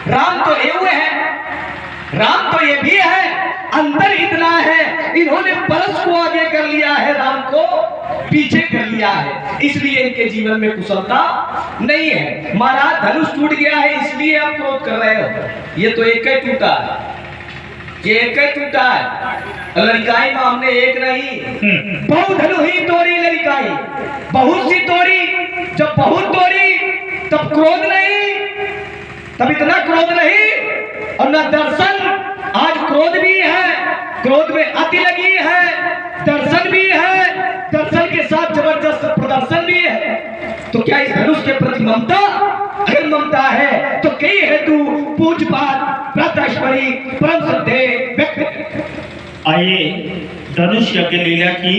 राम तो ये है, राम तो ये भी है, अंतर इतना है इन्होंने परस को आगे कर लिया है, राम को पीछे कर लिया है, इसलिए इनके जीवन में कुशलता नहीं है। महाराज धनुष टूट गया है इसलिए आप क्रोध कर रहे हो, ये तो एक ही टूटा है, ये एक ही टूटा है। लड़काई में हमने एक नहीं, बहुत धनु ही तोड़ी लड़काई, बहुत सी तोड़ी। जब बहुत तोड़ी तब क्रोध नहीं, तब इतना क्रोध नहीं और न दर्शन। आज क्रोध भी है, क्रोध में अति लगी है, दर्शन भी है, दर्शन के साथ जबरदस्त प्रदर्शन भी है। तो क्या इस धनुष के प्रति ममता? अगर ममता है तो कई हेतु पूजपात प्रातःस्मरी परम श्रद्धेय व्यक्ति। आइए धनुष यज्ञ लीला की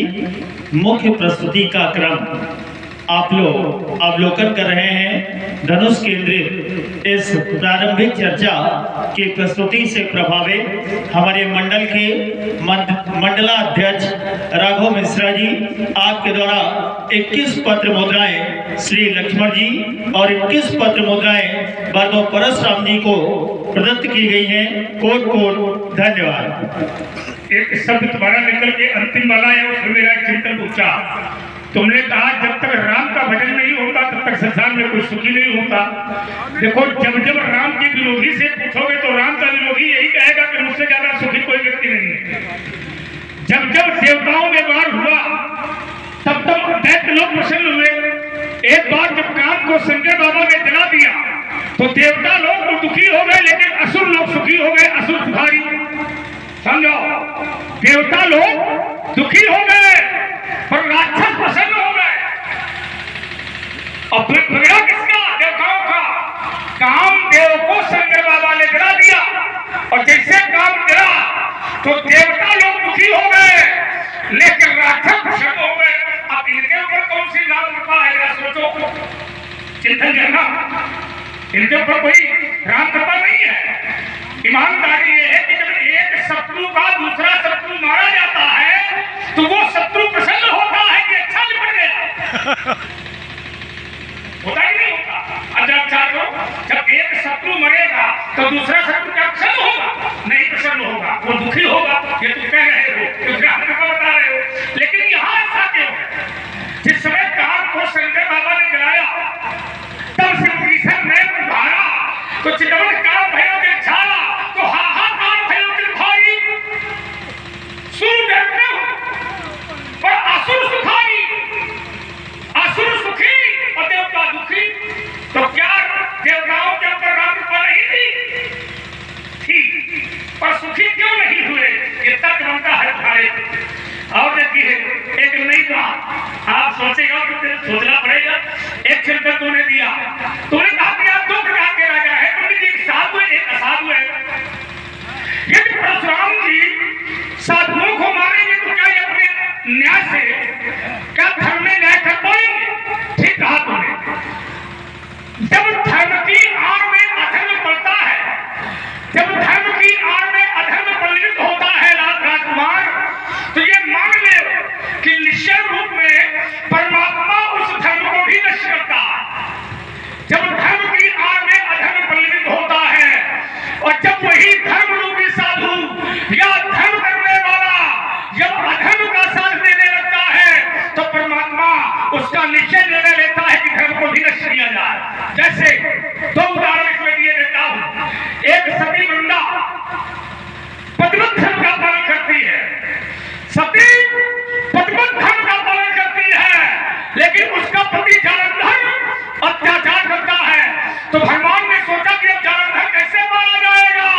मुख्य प्रस्तुति का क्रम आप लोग अवलोकन कर रहे हैं। धनुष केंद्रित इस प्रारंभिक चर्चा की प्रस्तुति से प्रभावित हमारे मंडल के मंडलाध्यक्ष राघव मिश्रा जी, आपके द्वारा 21 पत्र मुद्राएं श्री लक्ष्मण जी और 21 पत्र मुद्राएं बारदो परशुराम जी को प्रदत्त की गई हैं। कोट कोट धन्यवाद। एक शब्द तुम्हारा निकल के अंतिम वाला है, उसमें मेरा चिंतन पूछा। तुमने कहा जब तक राम का भजन नहीं होता तब तक संसार में कोई सुखी नहीं होता। देखो, जब जब राम के विरोधी से पूछोगे तो राम का विरोधी यही कहेगा कि मुझसे ज्यादा सुखी कोई व्यक्ति नहीं है। जब जब देवताओं में वार हुआ तब तब दैत्य लोग प्रसन्न हुए। एक बार जब काम को संजय बाबा ने जला दिया तो देवता लोग तो दुखी हो गए, लेकिन असुर लोग सुखी हो गए। असुर सुखारी, समझो, देवता लोग दुखी हो गए पर राक्षस प्रसन्न हो गए। और बिगड़ा किसका? देवताओं का। कामदेव को शंकर बाबा ने जला दिया और जैसे काम जला तो देवता लोग दुखी हो गए लेकिन राक्षस प्रसन्न हो गए। अब इनके ऊपर कौन सी राम कृपा है, सोचो, चिंतन करना। इनके ऊपर कोई राम कृपा नहीं है। ईमानदारी ये है कि जब एक शत्रु का दूसरा शत्रु मारा जाता है तो वो शत्रु प्रसन्न होता है कि अच्छा निपट गया। होता ही नहीं होता। अच्छा जब एक शत्रु मरेगा तो दूसरा शत्रु क्या प्रसन्न होगा? नहीं प्रसन्न होगा, वो दुखी होगा। ये तुम कह रहे हो, बता रहे हो, लेकिन यहाँ ऐसा क्यों है? जिस समय काम को शंकर बाबा ने जलाया तब से कृष्ण ने पुकारा तो चितवन काम भयो के छाड़ा तो हाहाकार भयो के भारी। सुर डरते हो पर असुर सुखारी, असुर सुखी और देवता दुखी। तो क्या देवताओं के ऊपर राम कृपा नहीं थी? पर सुखी क्यों नहीं हुए? ये तर्क बनता है तुम्हारे। और देखिए एक नई बात आप सोचेगा तो सोचना पड़ेगा। एक चिंतन तुमने दिया, तुमने कहा कि आप 2 प्रकार के राजा है, पंडित जी, एक साधु है एक असाधु है। यदि परशुराम जी साधुओं को मारेंगे तो क्या ये अपने न्याय से क्या धर्म में न्याय कर पाएंगे? ठीक कहा तुमने। जब धर्म की आड़ में अधर्म पलता है, जब धर्म की आड़ में अधर्म परिणत होता है राजकुमार, तो ये मान ले कि निश्चय रूप में परमात्मा उस धर्म को भी नष्ट करता है। जब धर्म की आड़ में अधर्म परिणत होता है और जब वही धर्म रूपी साधु या धर्म करने वाला जब अधर्म का साथ देने लगता है तो परमात्मा उसका निश्चय निर्णय लेता है कि धर्म को भी नष्ट किया जाए। जैसे 2 उदाहरण इसमें दिए देता हूं। एक सती वृंदा पतिव्रत धर्म का पालन करती है, सती पतिव्रत धर्म का पालन करती है, लेकिन उसका पति जालंधर अत्याचार करता है। तो भगवान ने सोचा कि अब जालंधर कैसे मारा जाएगा?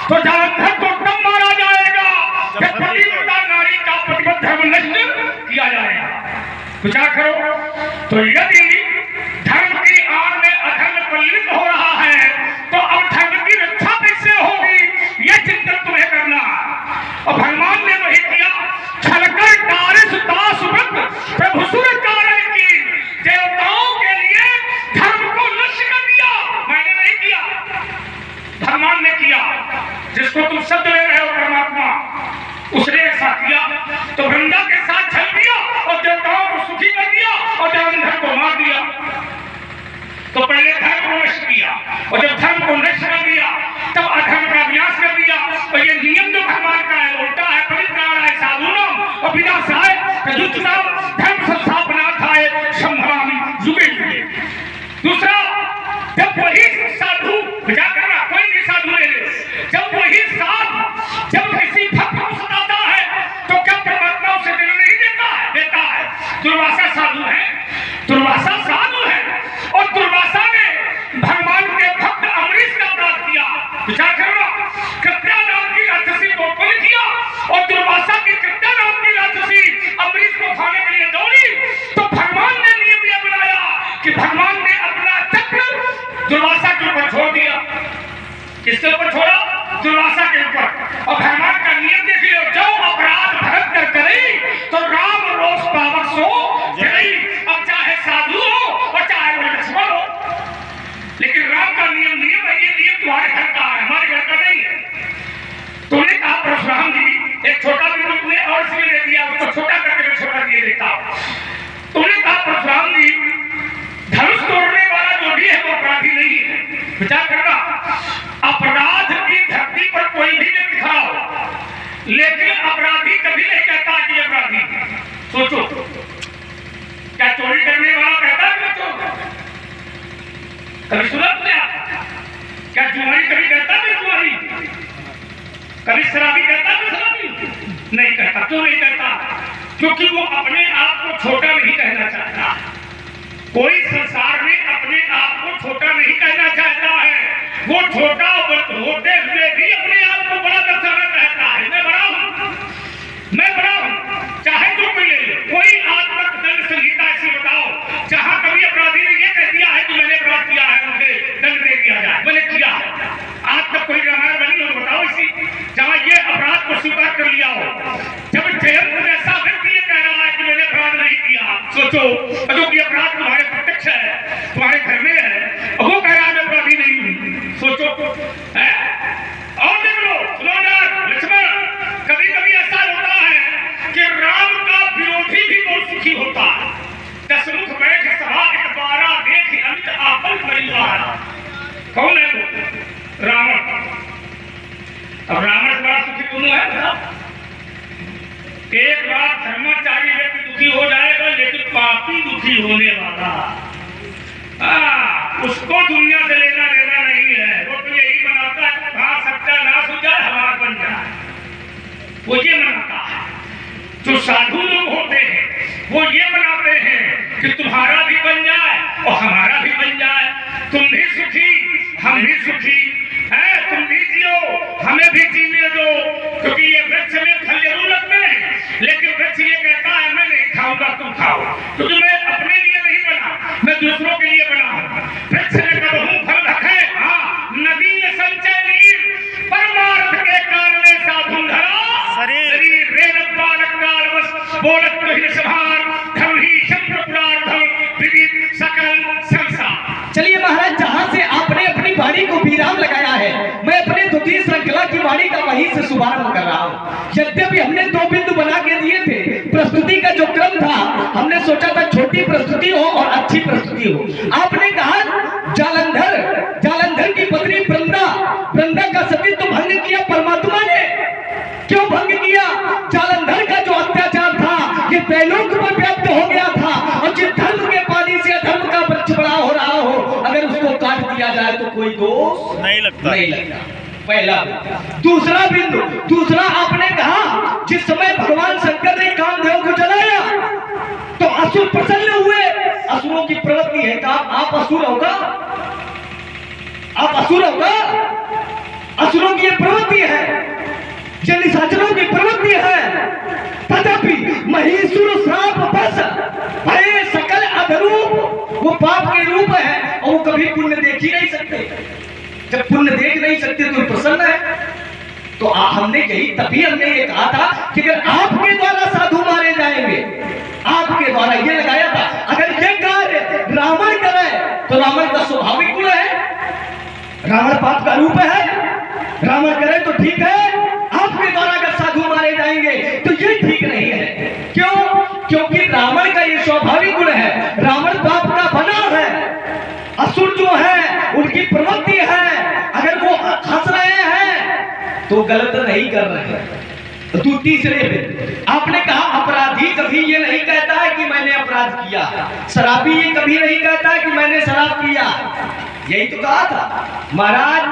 तो जालंधर को तब मारा जाएगा जब पतिव्रता नारी का पतिव्रत धर्म नष्ट किया जाएगा। विचार करो। तो यदि धर्म की आड़ में अधर्म परिणत हो रहा है तो अब धर्म की रक्षा कैसे होगी, यह चिंतन तुम्हें करना। और भगवान ने वही किया, छलकर टारिस दास वृत्त प्रभु सुर कारण की, देवताओं के लिए धर्म को नष्ट कर दिया। मैंने नहीं किया, भगवान ने किया। जिसको तुम शब्द ले रहे हो परमात्मा, उसने ऐसा किया। तो वृंदा के साथ छल दिया और देवताओं को सुखी कर दिया और जालंधर को मार दिया। तो पहले धर्म को नष्ट किया और जब धर्म को नष्ट कर दिया हमारे घर का है, हमारे घर का नहीं है। तुमने कहा परशुराम जी एक छोटा बिंदु तुमने और इसमें दे दिया, उसको छोटा करके मैं छोटा दिए देता हूं। तुमने कहा परशुराम जी धनुष तोड़ने वाला जो भी है वो अपराधी नहीं है। विचार करना, अपराध की धरती पर कोई भी व्यक्ति खड़ा हो, लेकिन अपराधी कभी नहीं कहता कि अपराधी है। सोचो, क्या चोरी करने वाला कहता है कि चोर? कभी सुना तुमने? क्या जुआरी कभी कहता है जुआरी? कभी शराबी कहता है शराबी? नहीं कहता। क्यों नहीं कहता? क्योंकि वो अपने आप को छोटा नहीं कहना चाहता। कोई संसार में अपने आप को छोटा नहीं कहना चाहता है, वो छोटा होते हुए भी अपने आप को बड़ा दर्शाना चाहता है। मैं बड़ा हूं, मैं बड़ा हूं, चाहे जो कोई ले ले। कोई आज तक दंड संहिता ऐसी बताओ जहां कभी अपराधी ने ये कह दिया है कि मैंने अपराध किया है, मुझे दंड दे दिया जाए, मैंने किया है? आज तक कोई रामायण बनी हो बताओ इसी जहां ये अपराध को स्वीकार कर लिया हो। जब जयंत ऐसा व्यक्ति ये कह रहा है कि मैंने अपराध नहीं किया, सोचो क्योंकि अपराध तुम्हारे प्रत्यक्ष है, तुम्हारे घर में है, और वो कह रहा है मैं अपराधी नहीं हूं। सोचो है? और देख लो, सुनो यार लक्ष्मण, कभी कभी ऐसा होता है कि राम का विरोधी भी बहुत सुखी होता है। दसमुख बैठ सभा एक बारा देख अमित आपन परिवार। कौन है वो? रावण। अब रावण से बड़ा सुखी दोनों है। एक बार धर्माचारी व्यक्ति दुखी हो जाएगा, लेकिन पापी दुखी होने वाला उसको दुनिया से लेना देना नहीं है। वो तो यही मनाता है कहाँ सत्यानाश हो जाए, हमारा बन जाए, वो ये मनाता है। जो साधु लोग होते हैं वो ये मनाते हैं कि तुम्हारा भी बन जाए और हमारा भी बन जाए, तुम भी सुखी हम भी सुखी है, तुम भी जियो हमें भी जीने दो। क्योंकि ये वृक्ष में फल जरूर लगते हैं, लेकिन वृक्ष ये कहता है मैं नहीं खाऊंगा, तुम खाओ। क्योंकि मैं अपने लिए नहीं बना, मैं दूसरों के लिए बना हूं। वृक्ष ने कबहू फल रखे, हाँ नदी ने संचय नीर, परमार्थ के कारण साधु धरा शरीर रेल बालक काल बस बोलत कहिन सभार धर्म ही शब्द पुराण विविध सकल संसार। चलिए महाराज, जहां से आपने अपनी वाणी को विराम लगाया है, मैं अपने द्वितीय श्रृंखला की वाणी का वहीं से शुभारंभ कर रहा हूं। यद्यपि हमने 2 बिंदु बना के दिए थे, प्रस्तुति का जो क्रम था हमने सोचा था छोटी प्रस्तुति हो और अच्छी प्रस्तुति हो। आपने कहा जालंधर की पत्नी वृंदा का सतीत्व तो भंग किया परमात्मा ने। क्यों भंग किया? जालंधर का जो अत्याचार था ये त्रैलोक में व्याप्त हो गया था, और जिस धर्म के पानी से अधर्म का वृक्ष बड़ा हो रहा हो, अगर उसको काट दिया जाए तो कोई दोष नहीं लगता। पहला बिंदु। दूसरा आपने कहा जिस समय भगवान शंकर ने कामदेव को जलाया तो असुर प्रसन्न हुए। असुरों की प्रवृत्ति है, आप असुर होगा, आप असुर होगा। असुरों की प्रवृत्ति है, ये निशाचरों की प्रवृत्ति है। तथापि महीसुर श्राप बस भय सकल अधरूप, वो पाप के रूप है और वो कभी पुण्य देख ही नहीं सकते। जब पुण्य देख नहीं सकते तो प्रसन्न है। तो हमने यही तभी हमने ये कहा था कि अगर आपके द्वारा साधु मारे जाएंगे, आपके द्वारा ये लगाया था, अगर ये कार्य रावण करे तो रावण का स्वाभाविक गुण है, रावण पाप का रूप है, रावण करे तो ठीक है। आपके द्वारा अगर साधु मारे जाएंगे तो ये ठीक नहीं है। क्यों? क्योंकि रावण का ये स्वाभाविक गुण है, रावण पाप का बना है। असुर जो है उनकी प्रवृत्ति है, अगर वो हंस रहे हैं तो गलत नहीं कर रहे हैं। तो तीसरे पे आपने कहा अपराधी कभी ये नहीं कहता है कि मैंने अपराध किया, शराबी ये कभी नहीं कहता है कि मैंने शराब किया। यही तो कहा था महाराज।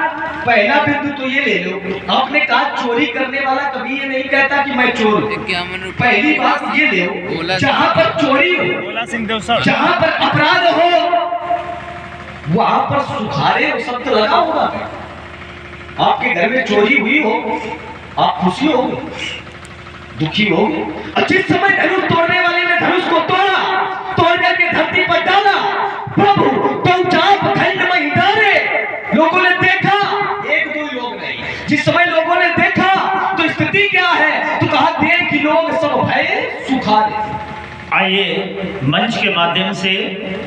पहला बिंदु तो ये ले लो, आपने कहा चोरी करने वाला कभी ये नहीं कहता कि मैं चोर हूं। पहली बात ये ले लो, जहां पर चोरी हो, जहां पर अपराध हो, वहां पर सुखारे शब्द लगा होगा। आपके घर में चोरी हुई हो, आप खुशी हो, दुखी हो। जिस समय धनुष तोड़ने वाले ने धनुष को तोड़ करके धरती पर डाला, प्रभु तो चाप खंड में डाले। लोगों ने देखा, 1-2 लोग नहीं, जिस समय लोगों ने देखा तो स्थिति क्या है? तो कहा देख कि लोग सब भय सुखारे। आइए मंच के माध्यम से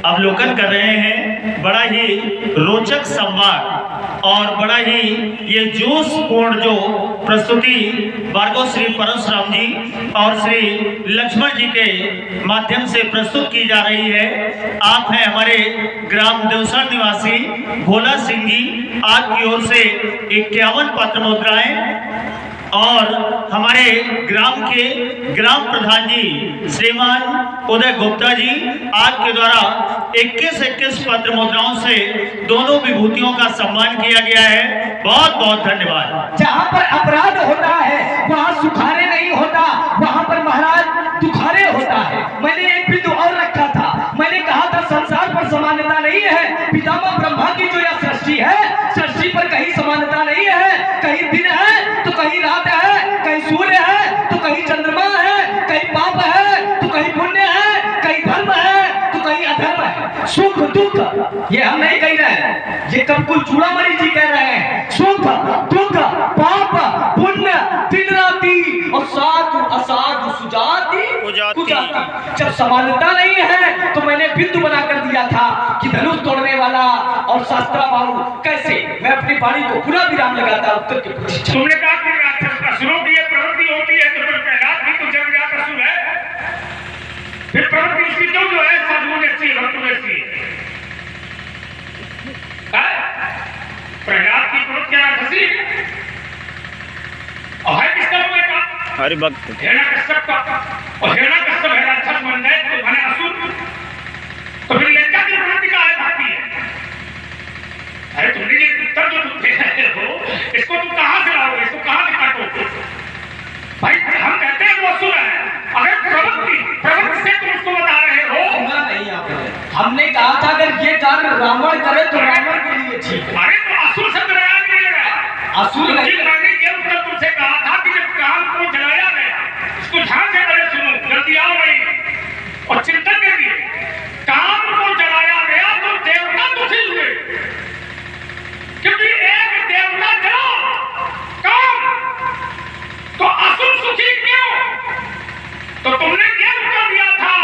अवलोकन कर रहे हैं बड़ा ही रोचक संवाद और बड़ा ही ये जोशपूर्ण जो प्रस्तुति भार्गव श्री परशुराम जी और श्री लक्ष्मण जी के माध्यम से प्रस्तुत की जा रही है। आप हैं हमारे ग्राम देवसर निवासी भोला सिंह जी, आपकी ओर से 51 पत्र मुद्राएं और हमारे ग्राम के ग्राम प्रधान जी श्रीमान उदय गुप्ता जी, आपके द्वारा 21 पत्र मुद्राओं से दोनों विभूतियों का सम्मान किया गया है। बहुत बहुत धन्यवाद। जहाँ पर अपराध होता है वहाँ सुखारे नहीं होता, वहाँ पर महाराज दुखारे होता है। मैंने एक बिंदु और रखा था, मैंने कहा था संसार पर समानता नहीं है। पितामह ब्रह्मा की जो यह सृष्टि है, सृष्टि पर कहीं समानता नहीं है। कहीं दिन है तो कहीं रात है, कहीं सूर्य है तो कहीं चंद्रमा है, कहीं पाप है तो कहीं पुण्य है, कहीं धर्म है तो कहीं अधर्म है। सुख दुख ये हम नहीं कह रहे हैं, ये कबकुल चूड़ामणि जी कह रहे हैं। सुख दुख पाप पुण्य दिन राति और साधु असाधु सुजाति कुजाति। जब समानता नहीं है तो मैंने बिंदु बना कर दिया था कि धनुष तोड़ने वाला और शास्त्रा बाबू कैसे। मैं अपनी वाणी को पूरा विराम लगाता उत्तर के प्रति। तुमने कहा कि राक्षस असुरों की ये प्रवृत्ति होती है, तो फिर प्रहलाद भी तो जन्मजात असुर है। फिर प्रवृत्ति उसकी क्यों जो है साधुओं जैसी भक्तों जैसी है? प्रहलाद की प्रवृत्ति राक्षसी और है किसका मुझे का हरि भक्त हिरण्यकश्यप का, और हिरण्यकश्यप है राक्षस बन जाए तो बने असुर। तो फिर लज्जा की प्रवृत्ति का है भक्ति है। अरे तुमने ये उत्तर जो तुम दे रहे हो इसको तुम कहां से लाओगे, इसको कहां से काटोगे? भाई हम कहते हैं वो असुर है, अगर प्रवृत्ति से तुम उसको बता रहे हो। सुना नहीं आपने, हमने कहा था अगर ये कार्य रावण करे तो रावण के लिए ठीक है। अरे तो असुर शब्द लगाया नहीं लगा, असुर नहीं। मैंने ये उत्तर तुमसे कहा था कि जब काम को जलाया गया, इसको ध्यान से पहले सुनो, जल्दी आओ नहीं और चिंतन करिए। काम को जलाया गया तो देवता दुखी हुए, क्योंकि एक देवता जला काम, तो असुर सुखी क्यों? तो तुमने ये उत्तर दिया था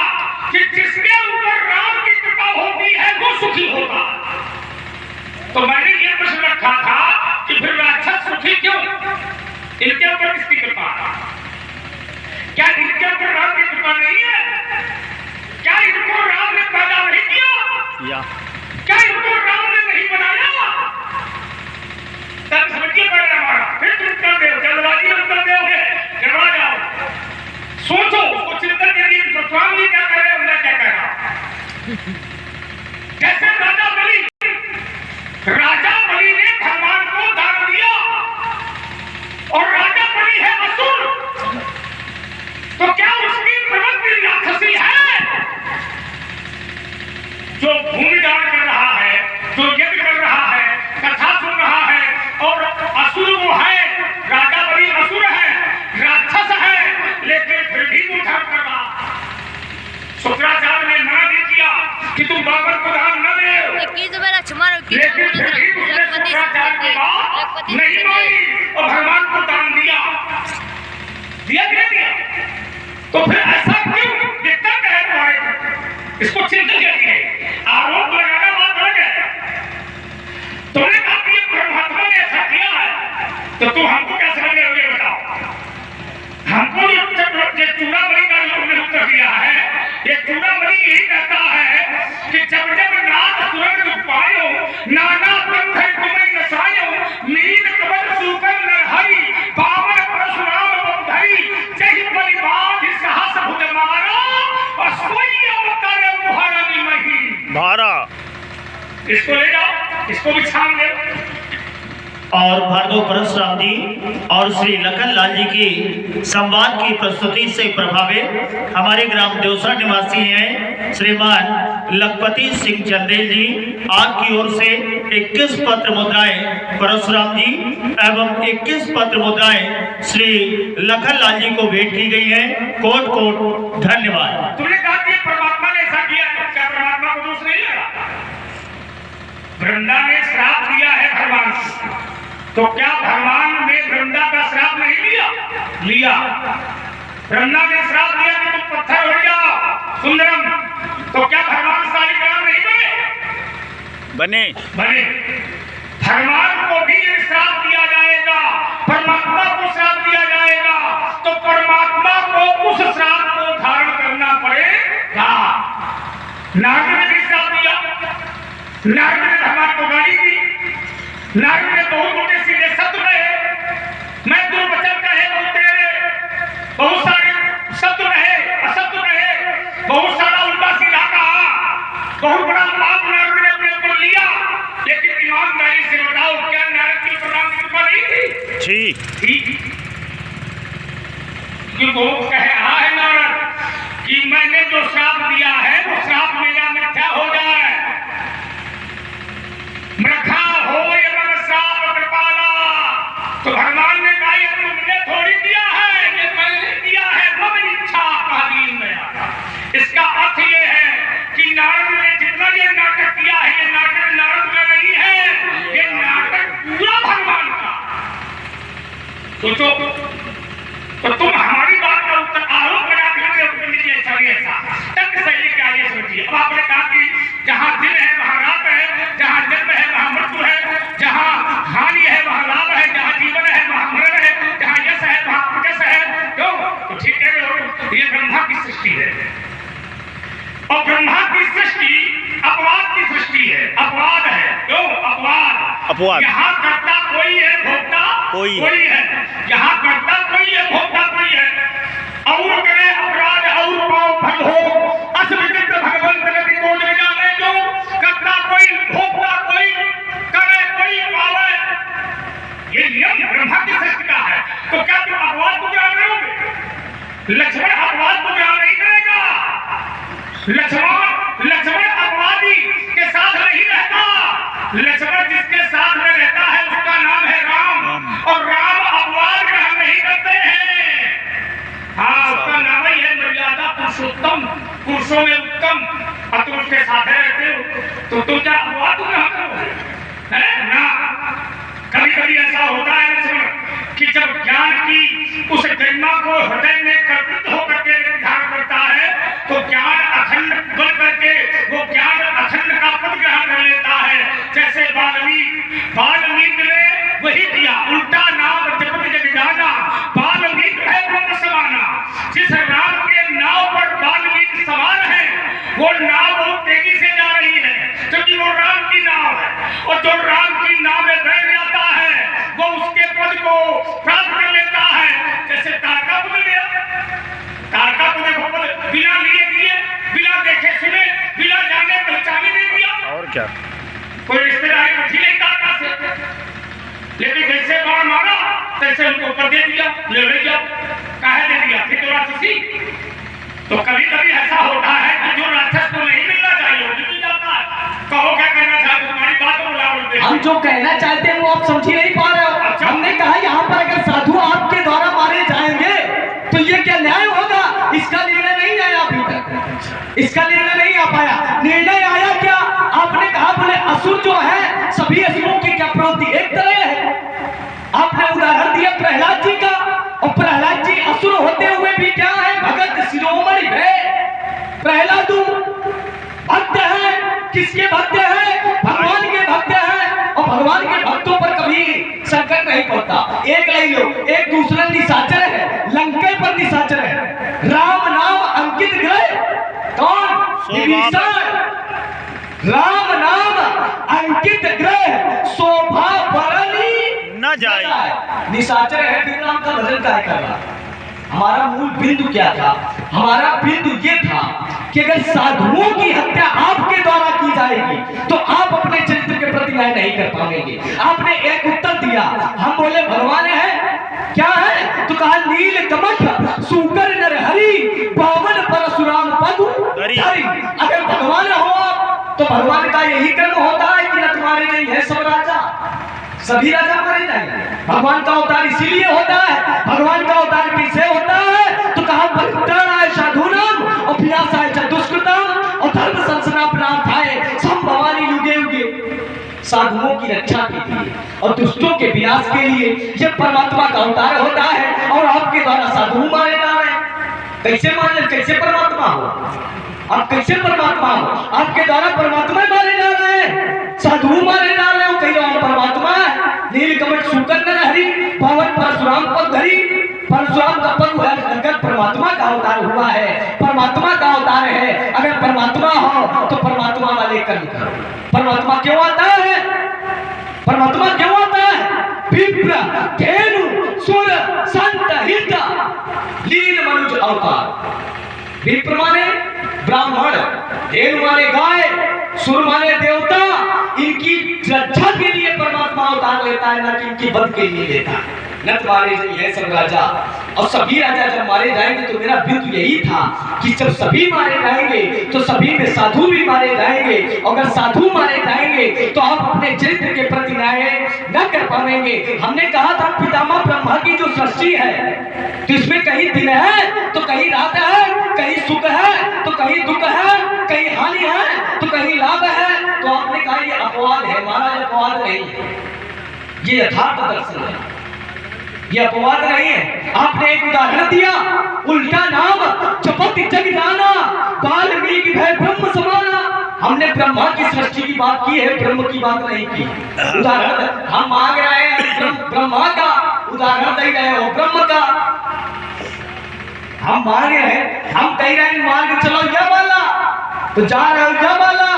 कि जिसके ऊपर राम की कृपा होती है वो सुखी होगा। तो मैंने ये प्रश्न रखा था कि फिर राक्षस सुखी क्यों? इनके ऊपर किसकी कृपा? क्या इनके ऊपर राम की कृपा नहीं है? क्या इनको राम ने पैदा नहीं किया? क्या इनको राम ने नहीं बनाया? तब समझिए पहले हमारा, फिर तुम कर दो, जल्दबाजी में कर दोगे, करवा जाओ। सोचो, उसको चिंतन करिए, भगवान जी क्या कह रहे हैं, मैं क्या कह रहा हूं। जैसे राजा बलि ने भगवान को दान दिया और राजा बलि है असुर, तो क्या उसकी प्रवृत्ति राक्षसी है? जो भूमि दान कर रहा है, जो यज्ञ कर रहा है, कथा सुन रहा है, और असुर वो है, राजा बलि असुर है, राक्षस है, लेकिन फिर भी वो धर्म कर रहा। शुक्राचार्य ने मना नहीं किया कि तुम बाबर को दान न दे, लेकिन फिर भी उसने शुक्राचार्य की बात नहीं मानी और भगवान को दान दिया कि नहीं दिया? तो फिर ऐसा क्यों? कितना कहे तुम्हारे, इसको चिंतन करिए। आरोप लगाना बात अलग है। तुमने कहा कि परमात्मा ने ऐसा किया है, तो तुम हमको क्या समझ रहे हो ये बताओ। हमको जो चूड़ामणि का तुमने उत्तर दिया है, ये चूड़ामणि यही कहता है कि जब जब नाथ सुरंग पायो, नाना पंथ तुम्हें नसायो, नील कबल सुकर नरहरि, पावन परशुराम बंधई, जय बलिबाध साहस भुज मारा, और सोई अवतार मुहारा निमहि भारा। इसको ले जाओ, इसको भी छान दो। और भार्गव परशुराम जी और श्री लखन लाल जी की संवाद की प्रस्तुति से प्रभावित हमारे ग्राम देवसर निवासी हैं श्रीमान लखपति सिंह चंदेल जी, आपकी ओर से 21 पत्र मुद्राएं परशुराम जी एवं 21 पत्र मुद्राएं श्री लखन लाल जी को भेंट की गई हैं। कोट कोट धन्यवाद। तुमने कहा कि परमात्मा ने ऐसा किया, क्या परमात्मा को दोष नहीं लगा? वृंदा ने श्राप दिया है भगवान को, तो क्या भगवान ने वृंदा का श्राप नहीं लिया? लिया। वृंदा ने श्राप दिया कि तुम पत्थर हो जाओ सुंदरम, तो क्या भगवान शालिग्राम नहीं बने? बने। बने। भगवान को भी श्राप दिया जाएगा, परमात्मा को श्राप दिया जाएगा, तो परमात्मा को उस श्राप को धारण करना पड़ेगा। नारद ने भी श्राप दिया, नारद ने भगवान को गाली दी, नारद ने बहुत मोटे सीधे शब्द रहे, मैं दुर्वचन कहे बहुत तेरे, बहुत सारे शब्द रहे, अशब्द रहे, बहुत सारा उल्टा सीधा कहा, बहुत बड़ा पाप नारद ने अपने ऊपर लिया। लेकिन ईमानदारी से बताओ, क्या नारद की प्रणाम की कृपा नहीं थी? ठीक। वो कह रहा है नारद कि मैंने जो श्राप दिया है वो श्राप मेरा मिथ्या हो जाए। मृखा हो ये मन श्राप कृपाला, तो भगवान ने कहा ये तुमने थोड़ी दिया है, ये मैंने दिया है, मम इच्छा कादीन में। इसका अर्थ ये है कि नारद ने जितना ये नाटक किया है, ये नाटक नारद का नहीं है, ये नाटक पूरा भगवान का। सोचो, तो तुम हमारी बात का उत्तर आरोप लगा के ऐसा तर्क शैली के आगे समझिए। अब आपने कहा कि जहाँ दिन है वहाँ रात है, जहाँ जन्म है वहाँ मृत्यु है, जहाँ हानि है वहाँ लाभ है, जहाँ जीवन है वहाँ मरण है, जहाँ यश है वहाँ अपयश है। क्यों? तो ठीक कह रहे हो, ये ब्रह्मा की सृष्टि है, और ब्रह्मा की सृष्टि अपवाद की सृष्टि है, अपवाद है। क्यों अपवाद? यहाँ कर्ता कोई है, भोक्ता कोई है। यहाँ कर्ता कोई है, भोक्ता कोई है। और करे अपराध और पाप भंग हो, असविदित भगवंत नदी को न जाने जो, कर्ता कोई, भोक्ता कोई, करे कोई पावे। ये नियम ब्रह्मा की सृष्टि का है। तो क्या तुम अपवाद को ग्रहण करोगे? लक्ष्मण अपवाद को ग्रहण नहीं करेगा। लक्ष्मण अपवादी के साथ नहीं रहता। लक्ष्मण जिसके साथ में रहता है उसका नाम है राम, और राम अपवाद ग्रहण नहीं करते हैं। हाँ, उसका नाम ही है मर्यादा पुरुषोत्तम, पुरुषों में उत्तम। और तुम उसके साथ रहते हो तो तुम क्या अपवाद ग्रहण करोगे? ना। कभी कभी ऐसा होता है लक्ष्मण कि जब ज्ञान की उस गरिमा को हृदय में कल्पित होकर के धारण करता है, तो ज्ञान अखंड बन करके वो ज्ञान अखंड का पद ग्रहण कर लेता है। जैसे वाल्मीकि ने वही किया, उल्टा नाम जपत जग जाना, वाल्मीकि है ब्रह्म समाना। जिस राम के नाव पर वाल्मीकि सवार है, वो नाव बहुत तेजी से जा रही है, क्योंकि वो राम की नाव है, और जो राम की नाव में बैठ जाता है वो उसके पद को प्राप्त कर लेता है। जैसे तारका पद लिया, तारका को देखो, बिना लिए दिए, बिना देखे सुने, बिना जाने पहचाने नहीं दिया। और क्या, कोई रिश्तेदारी पूछी नहीं तारका से, लेकिन जैसे बाण मारा तैसे उनको ऊपर दे दिया, ले जाओ। काहे दे दिया? फिर तो राक्षसी। तो कभी कभी ऐसा होता है कि जो राक्षस को नहीं मिलना चाहिए वो मिल जाता है। कहो क्या कहना चाहते हो? तुम्हारी बात को बोलते। हम जो कहना चाहते हैं वो आप समझ नहीं पा रहे हो। अच्छा। हमने कहा यहाँ पर अगर साधु आपके द्वारा मारे जाएंगे तो ये क्या न्याय होगा? इसका निर्णय नहीं आया अभी तक, इसका निर्णय नहीं आ पाया। निर्णय आया क्या? आपने कहा बोले असुर जो है, सभी असुरों की क्या प्रवृत्ति एक तरह है। आपने उदाहरण दिया प्रहलाद जी का, और प्रहलाद जी असुर होते हुए भी क्या है? भगत शिरोमणि है। प्रहलाद भक्त है। किसके भक्त है? भगवान के भक्त है, और भगवान के भक्तों पर कभी संकट नहीं पड़ता। एक ले लो, एक दूसरा निशाचर है, लंका पर निशाचर है। राम नाम अंकित ग्रह कौन? विभीषण। राम नाम अंकित ग्रह शोभा बरनी न जाए। निशाचर है, फिर राम का भजन क्या कर रहा? हमारा मूल बिंदु क्या था? हमारा बिंदु ये था कि अगर साधुओं की हत्या आपके द्वारा की जाएगी तो आप अपने चरित्र के प्रति न्याय नहीं कर पाएंगे। आपने एक उत्तर दिया, हम बोले भगवान है, क्या है? तो कहा नील कमठ सुकर नरहरि पावन परशुराम पदु धरि। अगर भगवान हो आप तो भगवान का यही कर्म होता है कि न तुम्हारे नहीं है सब राजा, सभी राजा मारे जाएंगे। भगवान का अवतार इसीलिए होता है। भगवान का अवतार किससे होता है? तो कहा परित्राणाय साधूनाम और विनाशाय च दुष्कृताम और धर्म संस्थापनार्थाय संभवामि युगे युगे। साधुओं की रक्षा के लिए और दुष्टों के विनाश के लिए ये परमात्मा का अवतार होता है, और आपके द्वारा साधु मारे जा रहे हैं। कैसे मान? कैसे परमात्मा हो आप? कैसे परमात्मा हो? आपके द्वारा परमात्मा मारे जा रहे हैं। साधु मारे जा रहे हो, कहीं और परमात्मा है। नीलकमठ शुकर नरहरि पवन परशुराम पद धरी, परशुराम का पद हुआ, अगर परमात्मा का अवतार हुआ है, परमात्मा का अवतार है। अगर परमात्मा हो तो परमात्मा वाले कर्म करो। परमात्मा क्यों आता है? परमात्मा क्यों आता है? विप्र धेनु सुर संत हित लीन मनुज अवतार। विप्र माने ब्राह्मण, धेनु माने गाय, सुर माने देवता। इनकी रक्षा के लिए परमात्मा अवतार लेता है, न कि इनकी वध के लिए लेता है। न तुम्हारे है सब राजा, और सभी राजा जब मारे जाएंगे तो मेरा बिंदु यही था कि जब सभी मारे जाएंगे तो सभी में साधु भी मारे जाएंगे। अगर साधु मारे जाएंगे तो आप अपने चरित्र के प्रति न्याय न कर पाएंगे। हमने कहा था पितामह ब्रह्मा की जो सृष्टि है, तो इसमें कहीं दिन है तो कहीं रात है, कहीं सुख है तो कहीं दुख है, कहीं हानि है तो कहीं लाभ है। तो आपने कहा ये अपवाद है, महाराज अपवाद नहीं है, ये यथार्थ दर्शन है, ये अपवाद नहीं है। आपने एक उदाहरण दिया, उल्टा नाम जपत जग जाना, वाल्मीकि भय ब्रह्म समाना। हमने ब्रह्मा की सृष्टि की बात की है, ब्रह्म की बात नहीं की। उदाहरण हम मांग रहे हैं ब्रह्मा का, उदाहरण दे रहे हो ब्रह्म का। हम मांग रहे हैं, हम कह रहे हैं मार्ग चलो यह वाला, तो जा रहे हो यह वाला,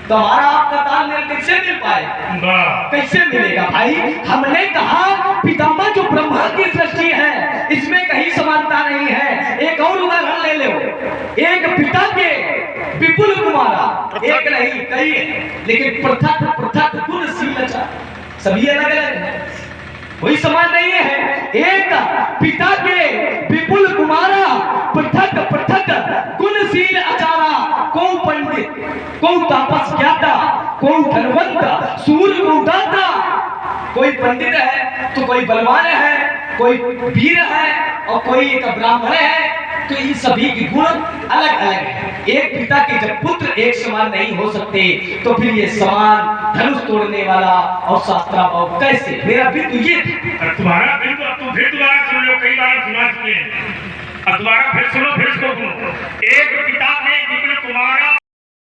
तो हमारा आपका तालमेल कैसे मिल पाएगा? कैसे मिलेगा भाई? हमने कहा पितामह जो ब्रह्मा की सृष्टि है इसमें कहीं समानता नहीं है। एक और उदाहरण ले लो, एक पिता के विपुल कुमारा, एक नहीं कई है, लेकिन पृथक पृथक गुणशील सभी अलग अलग है, कोई समान नहीं है। एक पिता के विपुल कुमारा, पृथक पृथक गुणशील आचारा, को पंडित को तापस ज्ञाता, को धनवंत सूर्य उदाता। कोई पंडित है तो कोई बलवान है, कोई वीर है और कोई एक ब्राह्मण है। तो इन सभी के गुण अलग अलग है। एक पिता के जब पुत्र एक समान नहीं हो सकते तो फिर ये समान धनुष तोड़ने वाला और शास्त्राभाव कैसे? मेरा बिंदु ये था। तुम्हारा बिंदु अब तुम फिर दोबारा सुन लो, कई बार सुना चुके हैं, अब दोबारा फिर सुनो, फिर इसको सुनो। एक पिता ने जितने तुम्हारा